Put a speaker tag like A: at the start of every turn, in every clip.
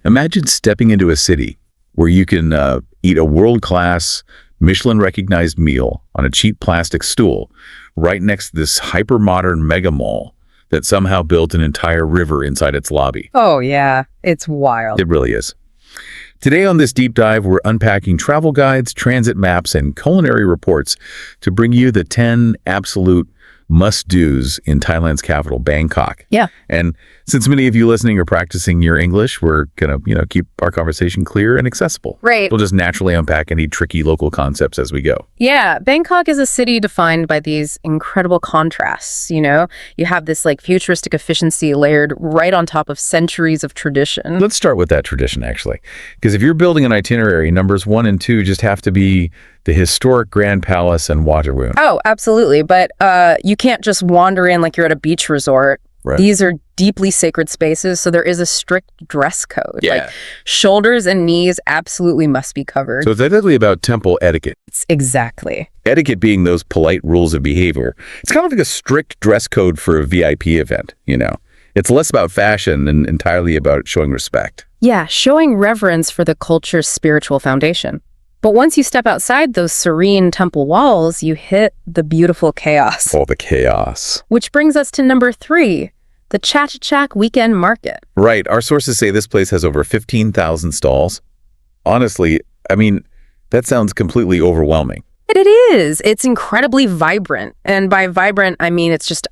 A: Imagine stepping into a city where you can eat a world-class, Michelin-recognized meal on a cheap plastic stool right next to this hyper-modern mega mall that somehow built an entire river inside its lobby.
B: Oh, yeah. It's wild.
A: It really is. Today on this deep dive, we're unpacking travel guides, transit maps, and culinary reports to bring you the 10 absolute must-dos in Thailand's capital, Bangkok.
B: Yeah.
A: And since many of you listening are practicing your English, we're going to, keep our conversation clear and accessible.
B: Right.
A: We'll just naturally unpack any tricky local concepts as we go.
B: Yeah. Bangkok is a city defined by these incredible contrasts, You have this futuristic efficiency layered right on top of centuries of tradition.
A: Let's start with that tradition, actually. Because if you're building an itinerary, numbers 1 and 2 just have to be the historic Grand Palace and Wat Arun.
B: Oh, absolutely. But you can't just wander in like you're at a beach resort.
A: Right.
B: These are deeply sacred spaces, so there is a strict dress code.
A: Yeah.
B: Shoulders and knees absolutely must be covered.
A: So it's technically about temple etiquette.
B: Exactly.
A: Etiquette being those polite rules of behavior. It's kind of like a strict dress code for a VIP event, It's less about fashion and entirely about showing respect.
B: Yeah, showing reverence for the culture's spiritual foundation. But once you step outside those serene temple walls, you hit the beautiful chaos.
A: Oh, the chaos.
B: Which brings us to number 3, the Chatuchak Weekend Market.
A: Right. Our sources say this place has over 15,000 stalls. Honestly, that sounds completely overwhelming.
B: It is. It's incredibly vibrant. And by vibrant, I mean it's just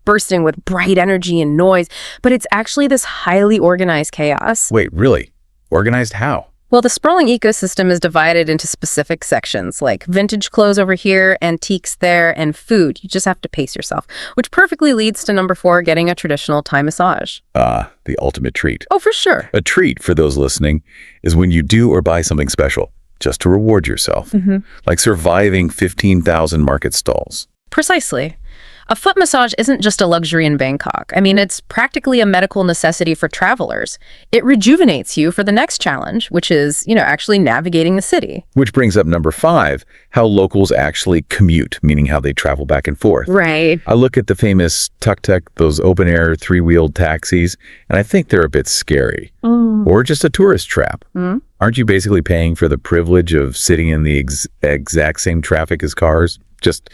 B: bursting with bright energy and noise. But it's actually this highly organized chaos.
A: Wait, really? Organized how?
B: Well, the sprawling ecosystem is divided into specific sections, like vintage clothes over here, antiques there, and food. You just have to pace yourself, which perfectly leads to number 4, getting a traditional Thai massage.
A: The ultimate treat.
B: Oh, for sure.
A: A treat, for those listening, is when you do or buy something special, just to reward yourself. Like surviving 15,000 market stalls.
B: Precisely. A foot massage isn't just a luxury in Bangkok. It's practically a medical necessity for travelers. It rejuvenates you for the next challenge, which is, actually navigating the city.
A: Which brings up number 5, how locals actually commute, meaning how they travel back and forth.
B: Right.
A: I look at the famous tuk-tuk, those open-air 3-wheeled taxis, and I think they're a bit scary. Or just a tourist trap. Aren't you basically paying for the privilege of sitting in the exact same traffic as cars? Just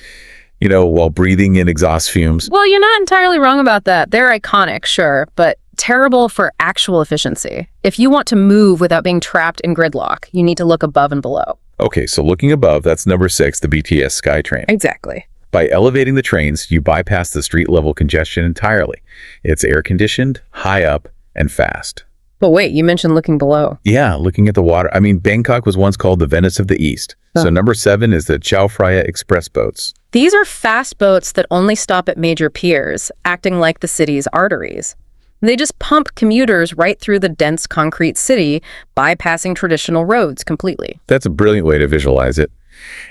A: while breathing in exhaust fumes.
B: Well, you're not entirely wrong about that. They're iconic, sure, but terrible for actual efficiency. If you want to move without being trapped in gridlock, you need to look above and below.
A: Okay, so looking above, that's number 6, the BTS SkyTrain.
B: Exactly.
A: By elevating the trains, you bypass the street-level congestion entirely. It's air-conditioned, high up, and fast.
B: But wait, you mentioned looking below.
A: Yeah, looking at the water. Bangkok was once called the Venice of the East. So number 7 is the Chao Phraya Express boats.
B: These are fast boats that only stop at major piers, acting like the city's arteries. They just pump commuters right through the dense concrete city, bypassing traditional roads completely.
A: That's a brilliant way to visualize it.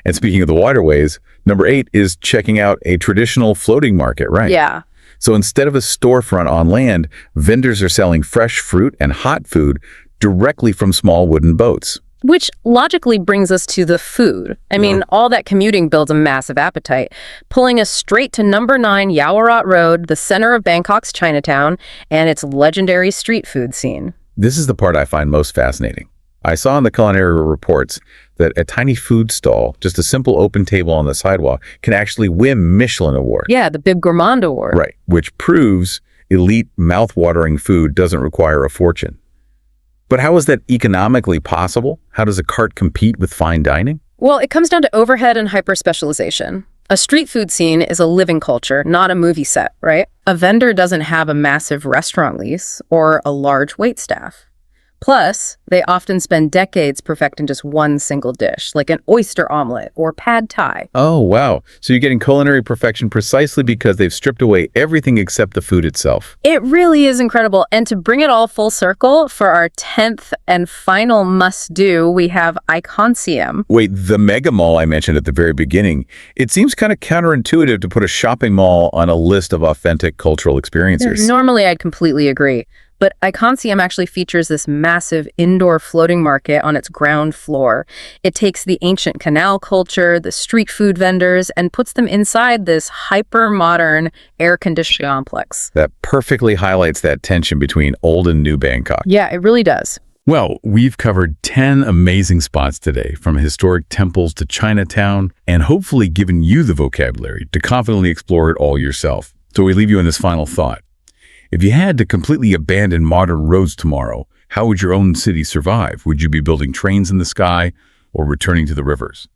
A: And speaking of the waterways, number 8 is checking out a traditional floating market, right?
B: Yeah.
A: So instead of a storefront on land, vendors are selling fresh fruit and hot food directly from small wooden boats.
B: Which logically brings us to the food. All that commuting builds a massive appetite, pulling us straight to number 9 Yaowarat Road, the center of Bangkok's Chinatown, and its legendary street food scene.
A: This is the part I find most fascinating. I saw in the culinary reports that a tiny food stall, just a simple open table on the sidewalk, can actually win Michelin award.
B: Yeah, the Bib Gourmand Award.
A: Right, which proves elite mouth-watering food doesn't require a fortune. But how is that economically possible? How does a cart compete with fine dining?
B: Well, it comes down to overhead and hyper-specialization. A street food scene is a living culture, not a movie set, right? A vendor doesn't have a massive restaurant lease or a large waitstaff. Plus, they often spend decades perfecting just one single dish, like an oyster omelet or pad thai.
A: Oh, wow. So you're getting culinary perfection precisely because they've stripped away everything except the food itself.
B: It really is incredible. And to bring it all full circle, for our 10th and final must-do, we have ICONSIAM.
A: Wait, the mega mall I mentioned at the very beginning, it seems kind of counterintuitive to put a shopping mall on a list of authentic cultural experiences.
B: Normally, I'd completely agree. But ICONSIAM actually features this massive indoor floating market on its ground floor. It takes the ancient canal culture, the street food vendors, and puts them inside this hyper-modern air-conditioned complex.
A: That perfectly highlights that tension between old and new Bangkok.
B: Yeah, it really does.
A: Well, we've covered 10 amazing spots today, from historic temples to Chinatown, and hopefully given you the vocabulary to confidently explore it all yourself. So we leave you in this final thought. If you had to completely abandon modern roads tomorrow, how would your own city survive? Would you be building trains in the sky or returning to the rivers?